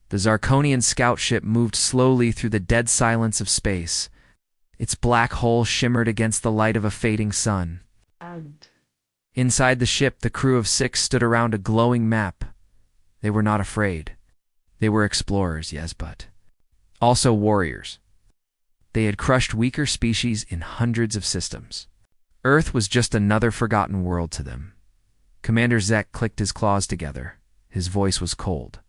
The Zarkonian scout ship moved slowly through the dead silence of space. Its black hull shimmered against the light of a fading sun. Inside the ship, the crew of 6 stood around a glowing map. They were not afraid. They were explorers, yes, but also warriors. They had crushed weaker species in hundreds of systems. Earth was just another forgotten world to them. Commander Zek clicked his claws together. His voice was cold.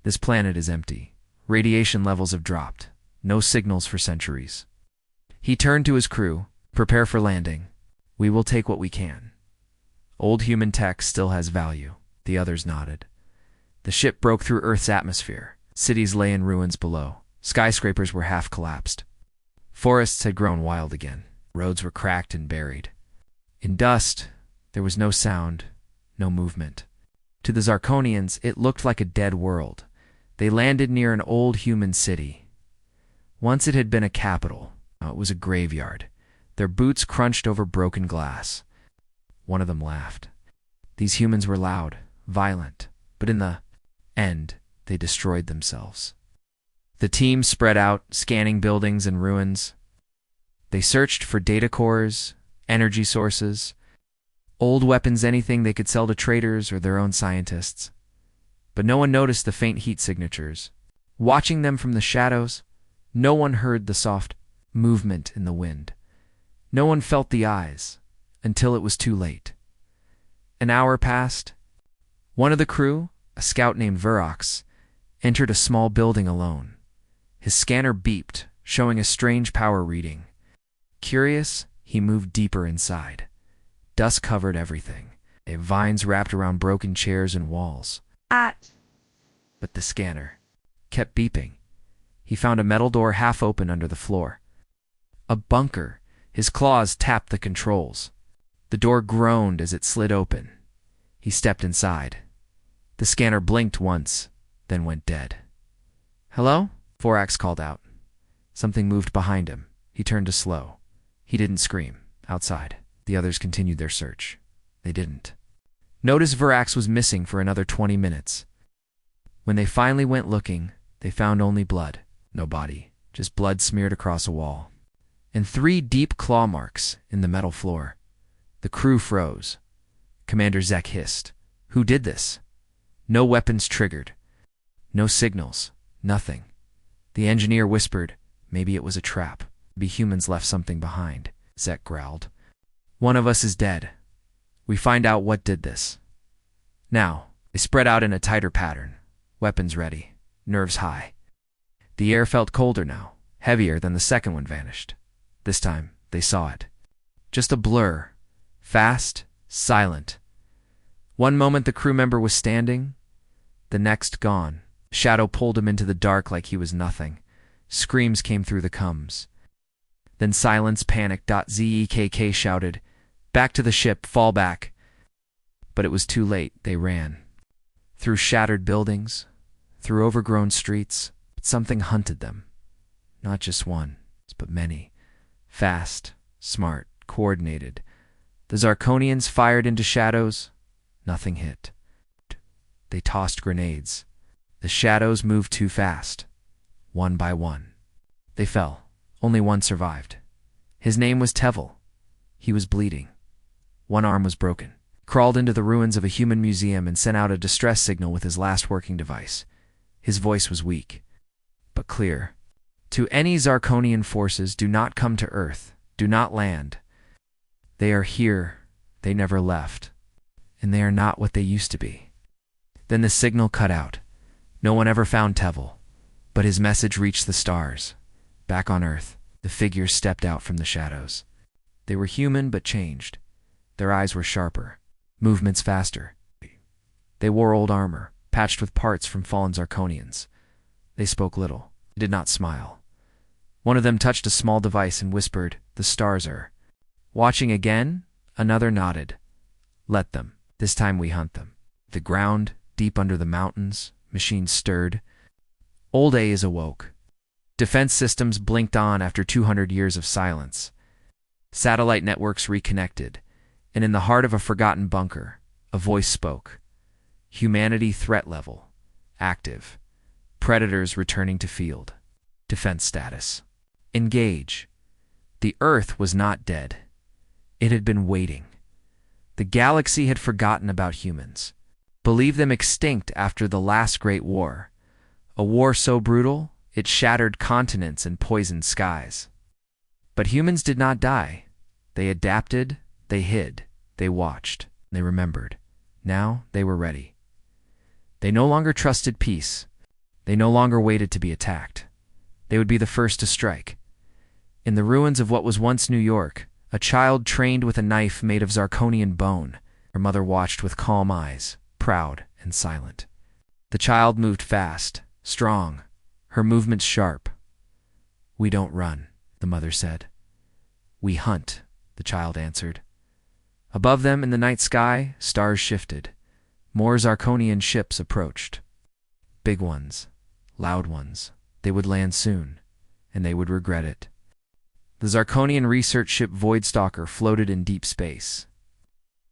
This planet is empty. Radiation levels have dropped. No signals for centuries. He turned to his crew. Prepare for landing. We will take what we can. Old human tech still has value. The others nodded. The ship broke through Earth's atmosphere. Cities lay in ruins below. Skyscrapers were half collapsed. Forests had grown wild again. Roads were cracked and buried. In dust, there was no sound, no movement. To the Zarkonians, it looked like a dead world. They landed near an old human city. Once it had been a capital. Now it was a graveyard. Their boots crunched over broken glass. One of them laughed. These humans were loud, violent, but in the end, they destroyed themselves. The team spread out, scanning buildings and ruins. They searched for data cores, energy sources, old weapons, anything they could sell to traders or their own scientists. But no one noticed the faint heat signatures. Watching them from the shadows, no one heard the soft movement in the wind. No one felt the eyes, until it was too late. An hour passed. One of the crew, a scout named Verax, entered a small building alone. His scanner beeped, showing a strange power reading. Curious, he moved deeper inside. Dust covered everything. Vines wrapped around broken chairs and walls. But the scanner kept beeping. He found a metal door half open under the floor. A bunker. His claws tapped the controls. The door groaned as it slid open. He stepped inside. The scanner blinked once, then went dead. "Hello?" Verax called out. Something moved behind him. He turned to slow. He didn't scream. Outside, the others continued their search. They didn't. Notice Verax was missing for another 20 minutes. When they finally went looking, they found only blood. No body, just blood smeared across a wall. And 3 deep claw marks in the metal floor. The crew froze. Commander Zek hissed. "Who did this?" No weapons triggered. No signals. Nothing. The engineer whispered, "Maybe it was a trap. Maybe humans left something behind." Zek growled. "One of us is dead. We find out what did this." Now, they spread out in a tighter pattern. Weapons ready. Nerves high. The air felt colder now, heavier than the second one vanished. This time, they saw it. Just a blur. Fast, silent. One moment the crew member was standing, the next gone. Shadow pulled him into the dark like he was nothing. Screams came through the coms. Then silence, panic. Zekk shouted, "Back to the ship, fall back." But it was too late. They ran. Through shattered buildings, through overgrown streets, but something hunted them. Not just one, but many. Fast, smart, coordinated. The Zarkonians fired into shadows. Nothing hit. They tossed grenades. The shadows moved too fast. One by one. They fell. Only one survived. His name was Tevel. He was bleeding. One arm was broken. Crawled into the ruins of a human museum and sent out a distress signal with his last working device. His voice was weak, but clear. "To any Zarkonian forces, do not come to Earth. Do not land. They are here. They never left. And they are not what they used to be." Then the signal cut out. No one ever found Tevel, but his message reached the stars. Back on Earth, the figures stepped out from the shadows. They were human but changed. Their eyes were sharper, movements faster. They wore old armor, patched with parts from fallen Zarkonians. They spoke little. They did not smile. One of them touched a small device and whispered, "The stars are." Watching again, another nodded. "Let them. This time we hunt them." The ground, deep under the mountains, machines stirred. Old A's awoke. Defense systems blinked on after 200 years of silence. Satellite networks reconnected, and in the heart of a forgotten bunker, a voice spoke. Humanity threat level. Active. Predators returning to field. Defense status. Engage. The Earth was not dead. It had been waiting. The galaxy had forgotten about humans, believed them extinct after the last Great War, a war so brutal it shattered continents and poisoned skies. But humans did not die. They adapted, they hid, they watched, they remembered. Now they were ready. They no longer trusted peace. They no longer waited to be attacked. They would be the first to strike. In the ruins of what was once New York, a child trained with a knife made of Zarkonian bone. Her mother watched with calm eyes, proud and silent. The child moved fast, strong, her movements sharp. "We don't run," the mother said. "We hunt," the child answered. Above them in the night sky, stars shifted. More Zarkonian ships approached. Big ones, loud ones. They would land soon, and they would regret it. The Zarkonian research ship Voidstalker floated in deep space.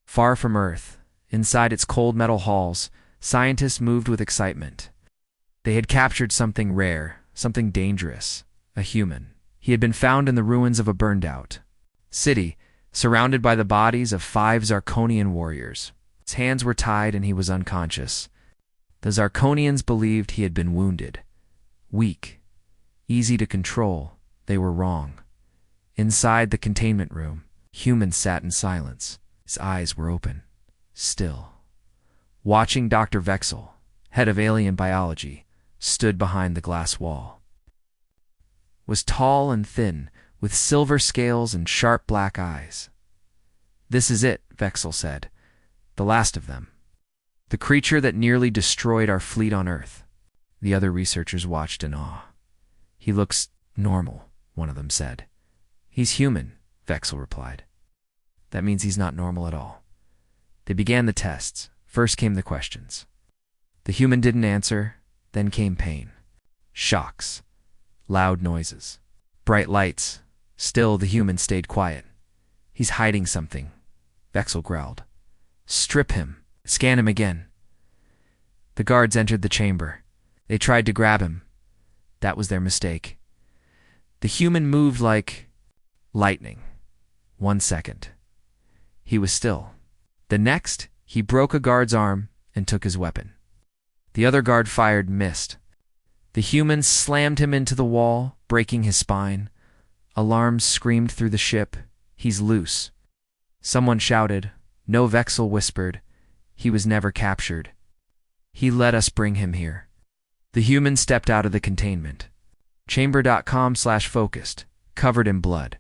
Far from Earth, inside its cold metal halls, scientists moved with excitement. They had captured something rare, something dangerous, a human. He had been found in the ruins of a burned-out city, surrounded by the bodies of 5 Zarkonian warriors. His hands were tied and he was unconscious. The Zarkonians believed he had been wounded. Weak, easy to control, they were wrong. Inside the containment room, humans sat in silence. His eyes were open, still. Watching Dr. Vexel, head of alien biology, stood behind the glass wall. Was tall and thin, with silver scales and sharp black eyes. "This is it," Vexel said. "The last of them. The creature that nearly destroyed our fleet on Earth." The other researchers watched in awe. "He looks normal," one of them said. "He's human," Vexel replied. "That means he's not normal at all." They began the tests. First came the questions. The human didn't answer. Then came pain. Shocks. Loud noises. Bright lights. Still, the human stayed quiet. "He's hiding something," Vexel growled. "Strip him. Scan him again." The guards entered the chamber. They tried to grab him. That was their mistake. The human moved like lightning. 1 second. He was still. The next, he broke a guard's arm and took his weapon. The other guard fired and missed. The human slammed him into the wall, breaking his spine. Alarms screamed through the ship. "He's loose." Someone shouted. No, Vexel whispered. "He was never captured. He let us bring him here." The human stepped out of the containment. Chamber.com/focused, covered in blood.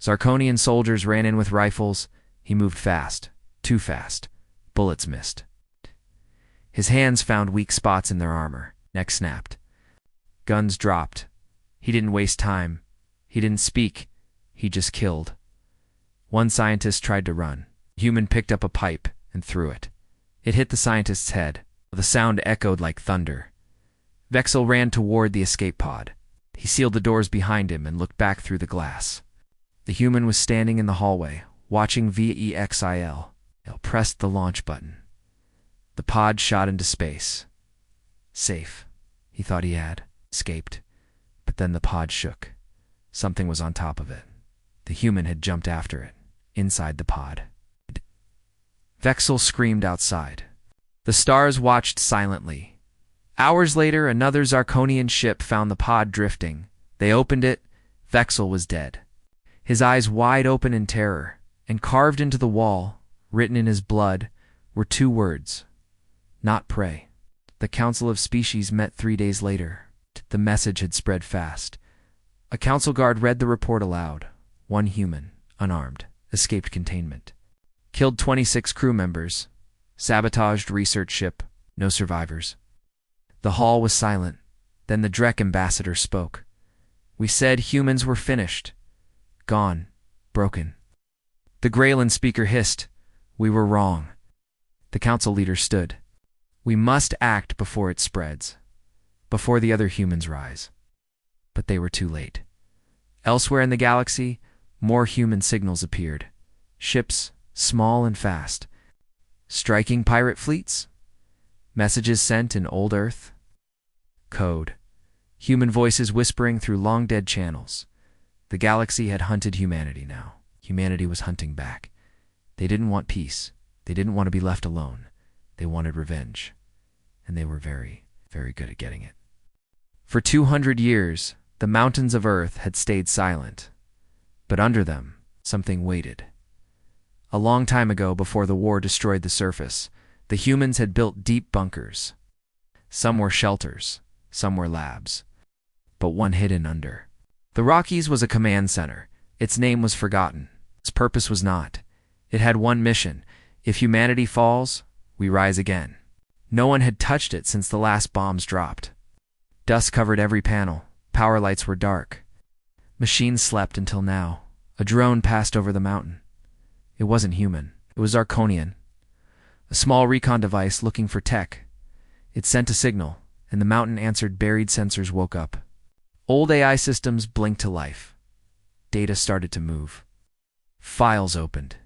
Zarkonian soldiers ran in with rifles. He moved fast, too fast. Bullets missed. His hands found weak spots in their armor. Neck snapped. Guns dropped. He didn't waste time. He didn't speak. He just killed. One scientist tried to run. The human picked up a pipe and threw it. It hit the scientist's head. The sound echoed like thunder. Vexel ran toward the escape pod. He sealed the doors behind him and looked back through the glass. The human was standing in the hallway, watching Vexil. He pressed the launch button. The pod shot into space. Safe, he thought he had escaped. But then the pod shook. Something was on top of it. The human had jumped after it, inside the pod. Vexel screamed outside. The stars watched silently. Hours later, another Zarkonian ship found the pod drifting. They opened it. Vexel was dead. His eyes wide open in terror, and carved into the wall, written in his blood, were 2 words. Not prey. The Council of Species met 3 days later. The message had spread fast. A council guard read the report aloud. 1 human, unarmed, escaped containment. Killed 26 crew members. Sabotaged research ship. No survivors. The hall was silent. Then the Drek ambassador spoke. "We said humans were finished. Gone. Broken." The Greyland speaker hissed. "We were wrong." The council leader stood. "We must act before it spreads. Before the other humans rise." But they were too late. Elsewhere in the galaxy, more human signals appeared. Ships, small and fast. Striking pirate fleets? Messages sent in old Earth? Code. Human voices whispering through long-dead channels. The galaxy had hunted humanity now. Humanity was hunting back. They didn't want peace. They didn't want to be left alone. They wanted revenge. And they were very, very good at getting it. For 200 years, the mountains of Earth had stayed silent. But under them, something waited. A long time ago, before the war destroyed the surface, the humans had built deep bunkers. Some were shelters, some were labs, but one hidden under. The Rockies was a command center. Its name was forgotten. Its purpose was not. It had one mission. If humanity falls, we rise again. No one had touched it since the last bombs dropped. Dust covered every panel. Power lights were dark. Machines slept until now. A drone passed over the mountain. It wasn't human. It was Zarkonian. A small recon device looking for tech. It sent a signal, and the mountain answered. Buried sensors woke up. Old AI systems blinked to life. Data started to move. Files opened.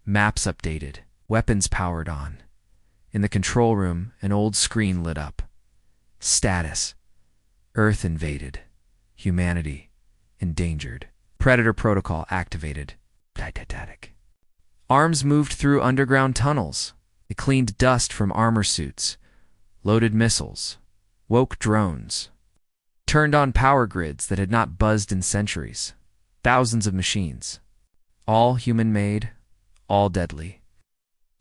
Maps updated. Weapons powered on. In the control room, an old screen lit up. Status. Earth invaded. Humanity endangered. Predator protocol activated. Didactic. Arms moved through underground tunnels. It cleaned dust from armor suits. Loaded missiles. Woke drones. Turned on power grids that had not buzzed in centuries. Thousands of machines. All human-made, all deadly.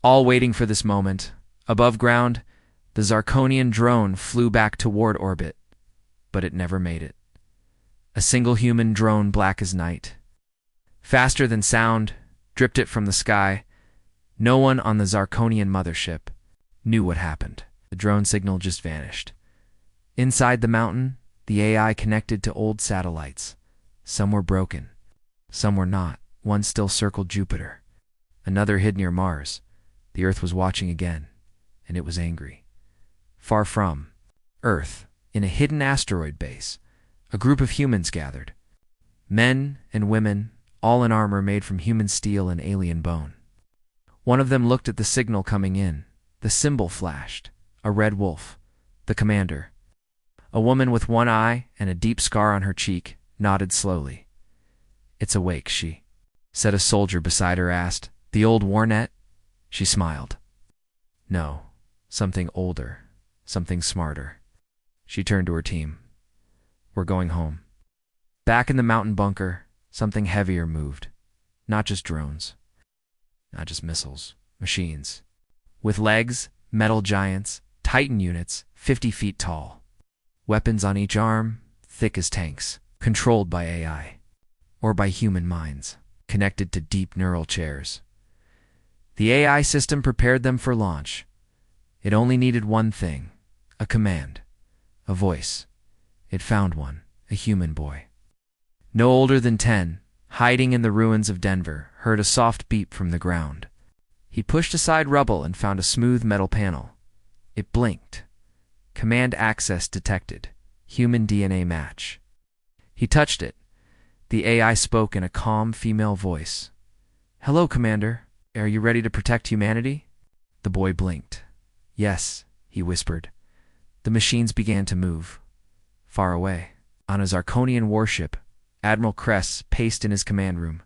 All waiting for this moment. Above ground, the Zarkonian drone flew back toward orbit, but it never made it. A single human drone, black as night. Faster than sound, dripped it from the sky. No one on the Zarkonian mothership knew what happened. The drone signal just vanished. Inside the mountain, the AI connected to old satellites. Some were broken. Some were not. One still circled Jupiter. Another hid near Mars. The Earth was watching again, and it was angry. Far from Earth, in a hidden asteroid base, a group of humans gathered. Men and women, all in armor made from human steel and alien bone. One of them looked at the signal coming in. The symbol flashed. A red wolf. The commander. A woman with one eye and a deep scar on her cheek nodded slowly. "It's awake," she said. A soldier beside her asked, "The old Warnet?" She smiled. "No, something older, something smarter." She turned to her team. "We're going home." Back in the mountain bunker, something heavier moved. Not just drones. Not just missiles. Machines. With legs, metal giants, Titan units, 50 feet tall. Weapons on each arm, thick as tanks. Controlled by AI. Or by human minds. Connected to deep neural chairs. The AI system prepared them for launch. It only needed one thing. A command. A voice. It found one. A human boy. No older than 10, hiding in the ruins of Denver, heard a soft beep from the ground. He pushed aside rubble and found a smooth metal panel. It blinked. Command access detected. Human DNA match. He touched it. The AI spoke in a calm female voice. "Hello, Commander. Are you ready to protect humanity?" The boy blinked. "Yes," he whispered. The machines began to move. Far away, on a Zarkonian warship, Admiral Kress paced in his command room.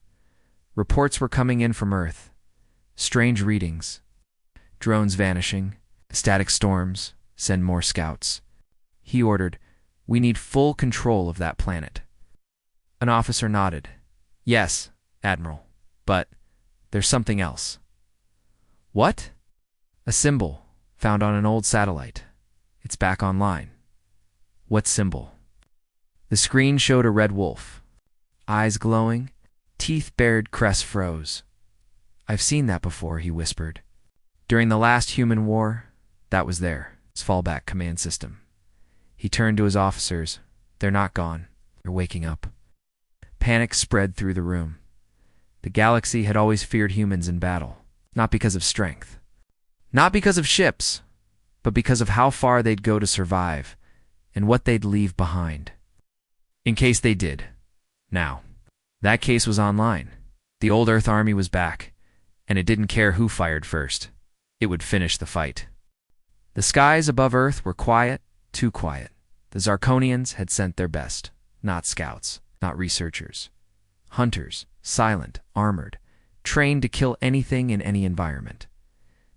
Reports were coming in from Earth. Strange readings. Drones vanishing. Static storms. Send more scouts. He ordered, "We need full control of that planet." An officer nodded. "Yes, Admiral, but there's something else." "What?" "A symbol found on an old satellite. It's back online." "What symbol?" The screen showed a red wolf. Eyes glowing, teeth bared. Kress froze. "I've seen that before," he whispered. "During the last human war, that was there. It's fallback command system." He turned to his officers. "They're not gone. They're waking up." Panic spread through the room. The galaxy had always feared humans in battle, not because of strength. Not because of ships, but because of how far they'd go to survive and what they'd leave behind. In case they did. Now, that case was online. The old Earth army was back, and it didn't care who fired first. It would finish the fight. The skies above Earth were quiet, too quiet. The Zarkonians had sent their best, not scouts, not researchers. Hunters, silent, armored, trained to kill anything in any environment.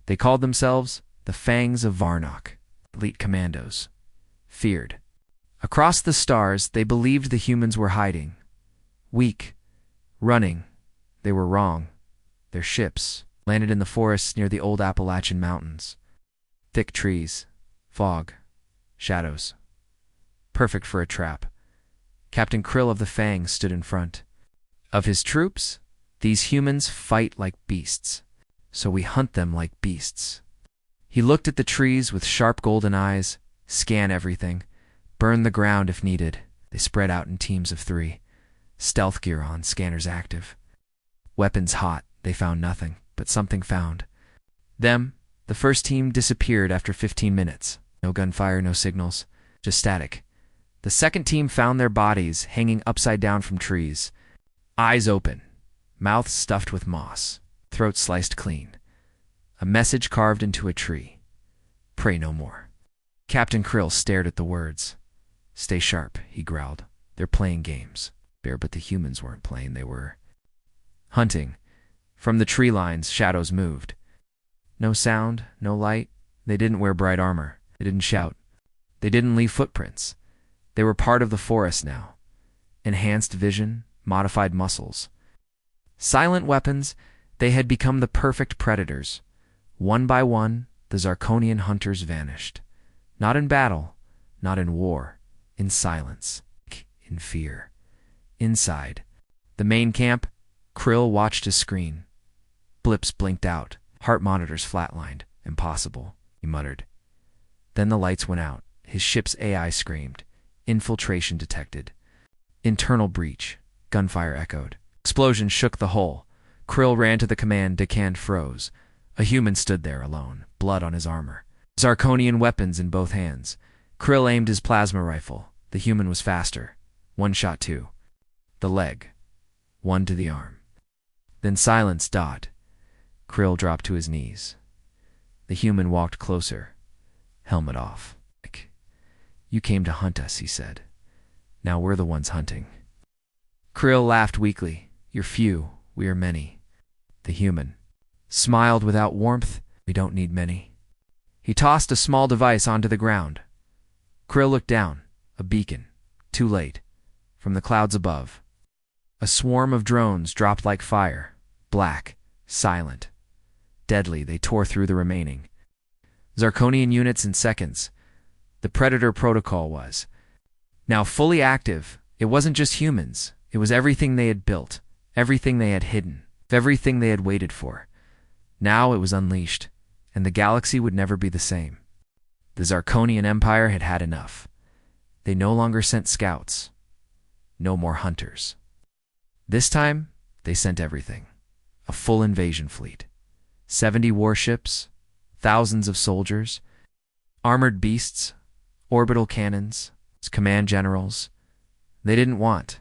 They called themselves the Fangs of Varnock, elite commandos. Feared. Across the stars, they believed the humans were hiding. Weak. Running. They were wrong. Their ships landed in the forests near the old Appalachian Mountains. Thick trees, fog, shadows. Perfect for a trap. Captain Krill of the Fangs stood in front. Of his troops, these humans fight like beasts, so we hunt them like beasts. He looked at the trees with sharp golden eyes, scan everything, burn the ground if needed. They spread out in teams of 3. Stealth gear on, scanners active. Weapons hot, they found nothing, but something found. Them, the first team, disappeared after 15 minutes. No gunfire, no signals, just static. The second team found their bodies hanging upside down from trees. Eyes open, mouths stuffed with moss, throats sliced clean. A message carved into a tree. Pray no more. Captain Krill stared at the words. Stay sharp, he growled. They're playing games. But the humans weren't playing, they were hunting. From the tree lines, shadows moved. No sound, no light. They didn't wear bright armor. They didn't shout. They didn't leave footprints. They were part of the forest now. Enhanced vision, modified muscles. Silent weapons, they had become the perfect predators. One by one, the Zarkonian hunters vanished. Not in battle, not in war, in silence, in fear. Inside the main camp, Krill watched his screen. Blips blinked out, heart monitors flatlined. Impossible, he muttered. Then the lights went out. His ship's AI screamed. Infiltration detected. Internal breach. Gunfire echoed. Explosion shook the hull. Krill ran to the command. Decant froze. A human stood there alone, blood on his armor. Zarkonian weapons in both hands. Krill aimed his plasma rifle. The human was faster. One shot 2. The leg. 1 to the arm. Then silence. Krill dropped to his knees. The human walked closer. Helmet off. You came to hunt us, he said. Now we're the ones hunting. Krill laughed weakly. You're few, we are many. The human smiled without warmth. We don't need many. He tossed a small device onto the ground. Krill looked down. A beacon. Too late. From the clouds above. A swarm of drones dropped like fire. Black. Silent. Deadly, they tore through the remaining Zarkonian units in seconds. The Predator protocol was now fully active. It wasn't just humans. It was everything they had built, everything they had hidden, everything they had waited for. Now it was unleashed, and the galaxy would never be the same. The Zarkonian Empire had had enough. They no longer sent scouts. No more hunters. This time, they sent everything. A full invasion fleet. 70 warships, thousands of soldiers, armored beasts, orbital cannons, command generals. They didn't want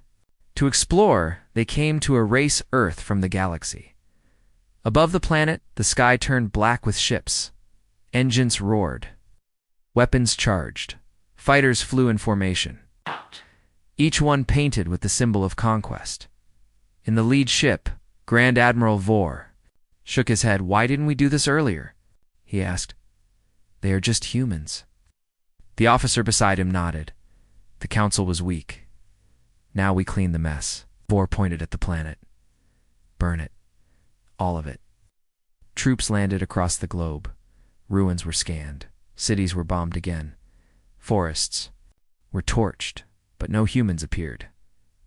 to explore. They came to erase Earth from the galaxy. Above the planet, the sky turned black with ships. Engines roared. Weapons charged. Fighters flew in formation. Each one painted with the symbol of conquest. In the lead ship, Grand Admiral Vor shook his head. Why didn't we do this earlier? He asked. They are just humans. The officer beside him nodded. The council was weak. Now we clean the mess. Vor pointed at the planet. Burn it. All of it. Troops landed across the globe. Ruins were scanned. Cities were bombed again. Forests were torched, but no humans appeared.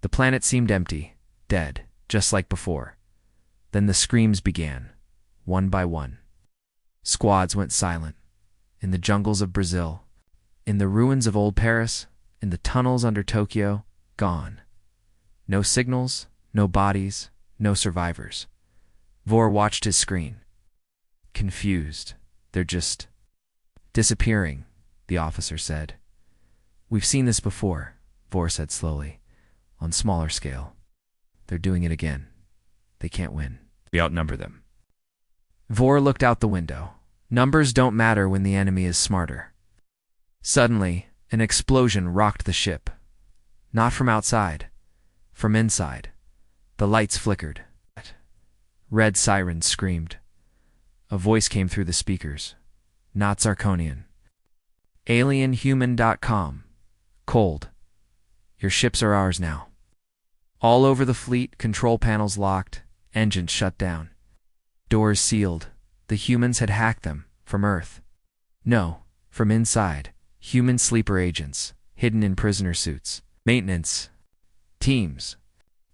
The planet seemed empty, dead, just like before. Then the screams began, one by one. Squads went silent. In the jungles of Brazil, in the ruins of old Paris, in the tunnels under Tokyo, gone. No signals, no bodies, no survivors. Vor watched his screen. Confused. They're just disappearing, the officer said. We've seen this before, Vor said slowly, on smaller scale. They're doing it again. They can't win. We outnumber them. Vor looked out the window. Numbers don't matter when the enemy is smarter. Suddenly, An explosion rocked the ship. Not from outside, from inside. The lights flickered. Red sirens screamed. A voice came through the speakers. Not Zarkonian. Alienhuman.com. Cold. Your ships are ours now. All over the fleet, control panels locked, engines shut down. Doors sealed. The humans had hacked them, from Earth. No, from inside. Human sleeper agents, hidden in prisoner suits. Maintenance. Teams.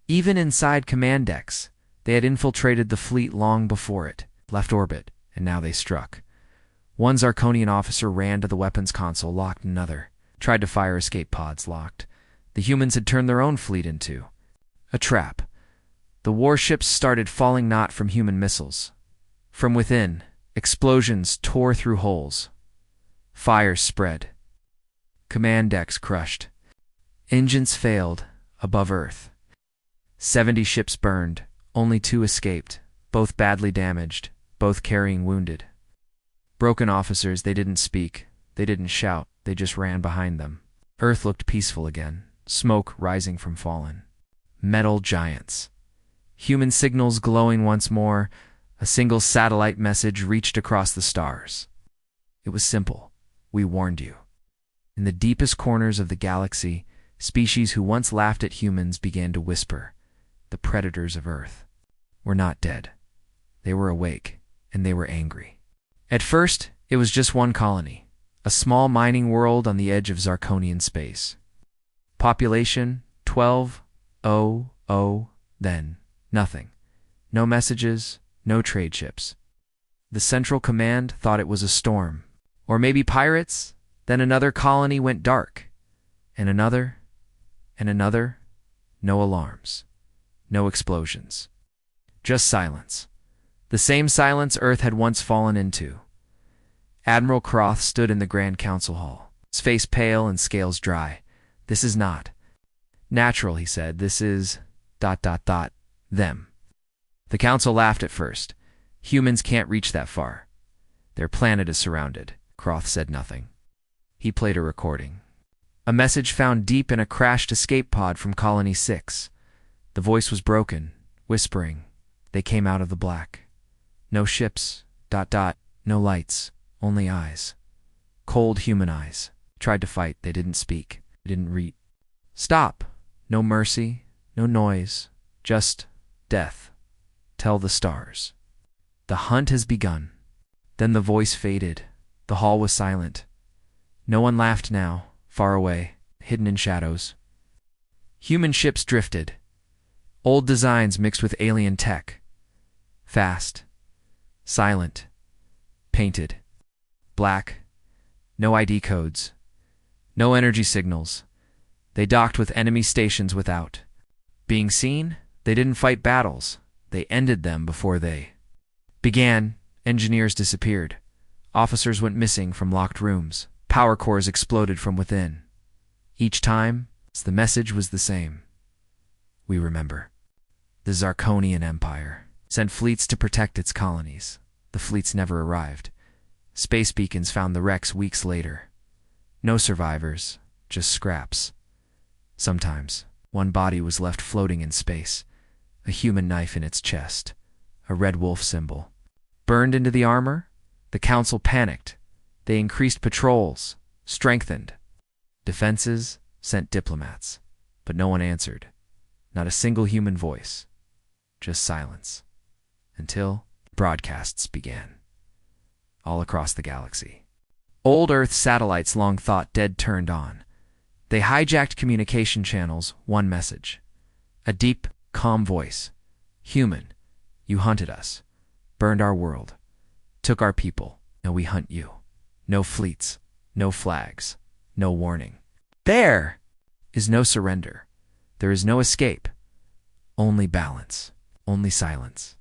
Even inside command decks, they had infiltrated the fleet long before it, left orbit, and now they struck. One Zarkonian officer ran to the weapons console, locked another, tried to fire escape pods, locked. The humans had turned their own fleet into a trap. The warships started falling not from human missiles. From within, explosions tore through holes. Fires spread. Command decks crushed. Engines failed, above Earth. 70 ships burned, only 2 escaped, both badly damaged, both carrying wounded. Broken officers, they didn't speak, they didn't shout, they just ran behind them. Earth looked peaceful again, smoke rising from fallen. Metal giants. Human signals glowing once more, a single satellite message reached across the stars. It was simple. We warned you. In the deepest corners of the galaxy, species who once laughed at humans began to whisper. The predators of Earth were not dead. They were awake, and they were angry. At first, it was just one colony, a small mining world on the edge of Zarkonian space. Population 12,000, then nothing. No messages, no trade ships. The Central Command thought it was a storm, or maybe pirates. Then another colony went dark, and another, no alarms, no explosions. Just silence. The same silence Earth had once fallen into. Admiral Croth stood in the Grand Council Hall, his face pale and scales dry. This is not natural, he said. This is ... them. The council laughed at first. Humans can't reach that far. Their planet is surrounded. Croth said nothing. He played a recording. A message found deep in a crashed escape pod from Colony 6. The voice was broken, whispering. They came out of the black. No ships, ... no lights, only eyes. Cold human eyes. Tried to fight, they didn't speak, they didn't read. Stop! No mercy, no noise, just death. Tell the stars. The hunt has begun. Then the voice faded. The hall was silent. No one laughed now, far away, hidden in shadows. Human ships drifted. Old designs mixed with alien tech. Fast. Silent. Painted. Black. No ID codes. No energy signals. They docked with enemy stations without being seen. They didn't fight battles. They ended them before they began. Engineers disappeared. Officers went missing from locked rooms. Power cores exploded from within. Each time, the message was the same. We remember. The Zarkonian Empire sent fleets to protect its colonies. The fleets never arrived. Space beacons found the wrecks weeks later. No survivors, just scraps. Sometimes, one body was left floating in space, a human knife in its chest, a red wolf symbol. Burned into the armor, the council panicked. They increased patrols, strengthened defenses, sent diplomats, but no one answered. Not a single human voice, just silence, until broadcasts began. All across the galaxy. Old Earth satellites long thought dead turned on. They hijacked communication channels, one message. A deep, calm voice. Human, you hunted us, burned our world, took our people. Now we hunt you. No fleets, no flags, no warning. There is no surrender. There is no escape. Only balance, only silence.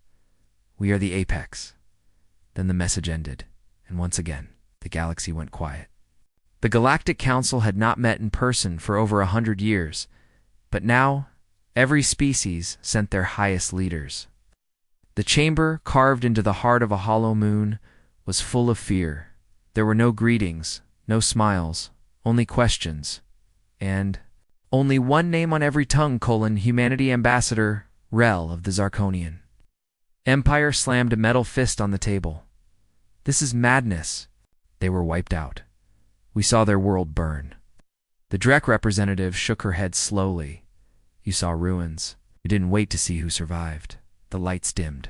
We are the apex. Then the message ended, and once again, the galaxy went quiet. The Galactic Council had not met in person for over 100 years, but now every species sent their highest leaders. The chamber, carved into the heart of a hollow moon, was full of fear. There were no greetings, no smiles, only questions, and only one name on every tongue: Humanity Ambassador Rel of the Zarkonian. Empire slammed a metal fist on the table. This is madness. They were wiped out. We saw their world burn. The Drek representative shook her head slowly. You saw ruins. You didn't wait to see who survived. The lights dimmed.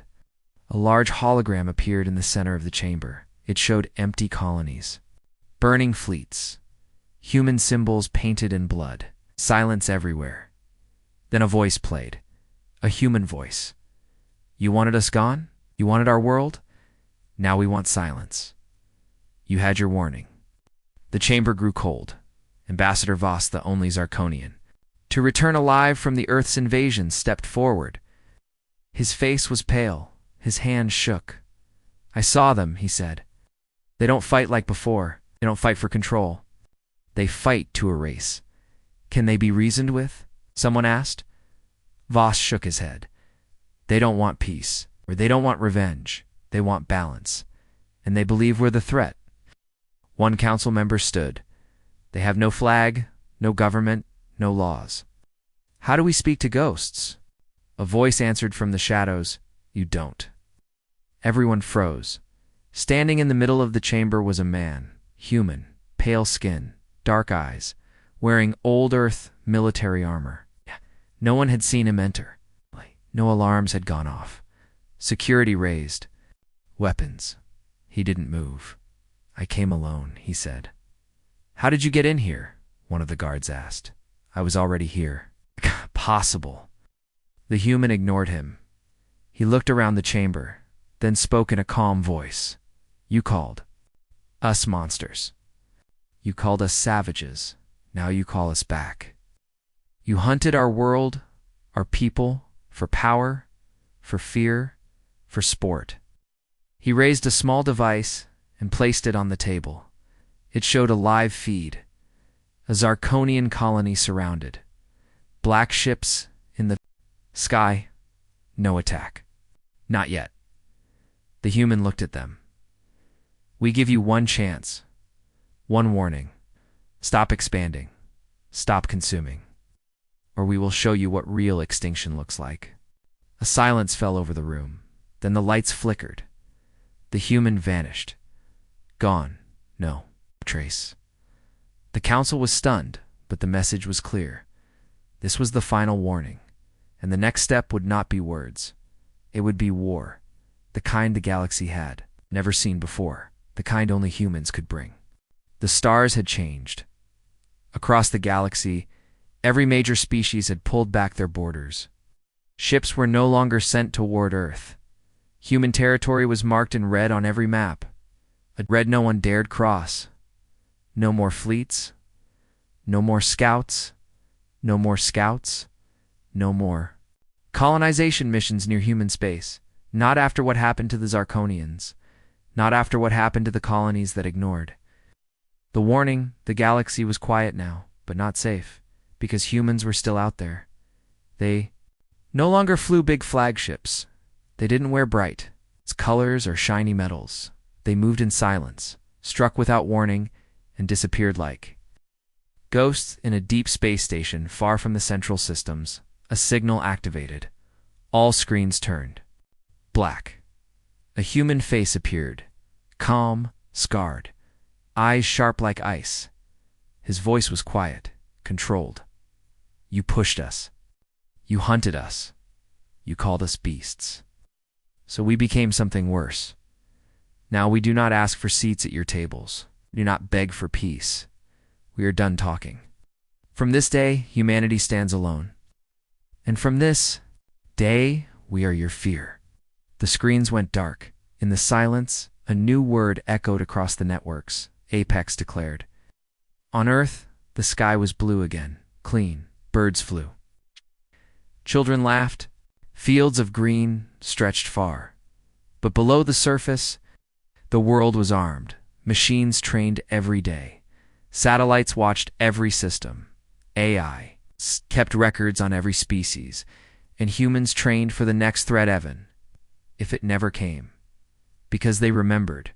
A large hologram appeared in the center of the chamber. It showed empty colonies, burning fleets, human symbols painted in blood, silence everywhere. Then a voice played, a human voice. You wanted us gone? You wanted our world? Now we want silence. You had your warning. The chamber grew cold. Ambassador Voss, the only Zarkonian, to return alive from the Earth's invasion, stepped forward. His face was pale. His hands shook. I saw them, he said. They don't fight like before. They don't fight for control. They fight to erase. Can they be reasoned with? Someone asked. Voss shook his head. They don't want peace, or they don't want revenge. They want balance. And they believe we're the threat. One council member stood. They have no flag, no government, no laws. How do we speak to ghosts? A voice answered from the shadows. You don't. Everyone froze. Standing in the middle of the chamber was a man, human, pale skin, dark eyes, wearing old Earth military armor. No one had seen him enter. No alarms had gone off. Security raised. Weapons. He didn't move. I came alone, he said. How did you get in here? One of the guards asked. I was already here. Possible. The human ignored him. He looked around the chamber, then spoke in a calm voice. You called us monsters. You called us savages. Now you call us back. You hunted our world, our people, for power, for fear, for sport. He raised a small device and placed it on the table. It showed a live feed. A Zarkonian colony surrounded. Black ships in the sky. No attack. Not yet. The human looked at them. We give you one chance. One warning. Stop expanding. Stop consuming. Or we will show you what real extinction looks like. A silence fell over the room. Then the lights flickered. The human vanished. Gone. No trace. The council was stunned, but the message was clear. This was the final warning, and the next step would not be words. It would be war, the kind the galaxy had never seen before, the kind only humans could bring. The stars had changed. Across the galaxy, every major species had pulled back their borders. Ships were no longer sent toward Earth. Human territory was marked in red on every map, a red no one dared cross. No more fleets. No more scouts. No more scouts. No more colonization missions near human space. Not after what happened to the Zarkonians. Not after what happened to the colonies that ignored. The warning, the galaxy was quiet now, but not safe, because humans were still out there. They no longer flew big flagships. They didn't wear bright colors or shiny metals. They moved in silence, struck without warning, and disappeared like ghosts in a deep space station far from the central systems. A signal activated. All screens turned black. A human face appeared, calm, scarred, eyes sharp like ice. His voice was quiet, controlled. You pushed us. You hunted us. You called us beasts. So we became something worse. Now we do not ask for seats at your tables. We do not beg for peace. We are done talking. From this day, humanity stands alone. And from this day, we are your fear. The screens went dark. In the silence, a new word echoed across the networks. Apex declared. On Earth, the sky was blue again, clean. Birds flew. Children laughed. Fields of green stretched far. But below the surface, the world was armed. Machines trained every day. Satellites watched every system. AI kept records on every species. And humans trained for the next threat even, if it never came. Because they remembered.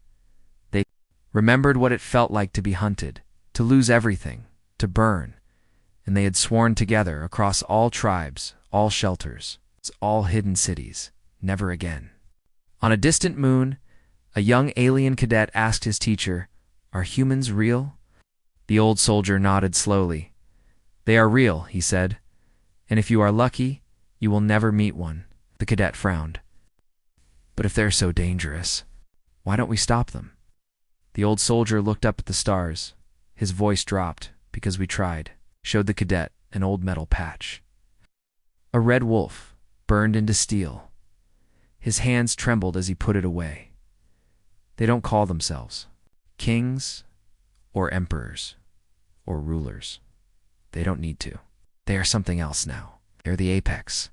They remembered what it felt like to be hunted, to to lose everything, to burn, and they had sworn together across all tribes, all shelters, all hidden cities, never again. On a distant moon, a young alien cadet asked his teacher, "Are humans real?" The old soldier nodded slowly. "They are real," he said, "and if you are lucky, you will never meet one." The cadet frowned. "But if they're so dangerous, why don't we stop them?" The old soldier looked up at the stars. His voice dropped. "Because we tried," showed the cadet an old metal patch. A red wolf, burned into steel. His hands trembled as he put it away. "They don't call themselves kings or emperors or rulers. They don't need to. They are something else now. They're the apex.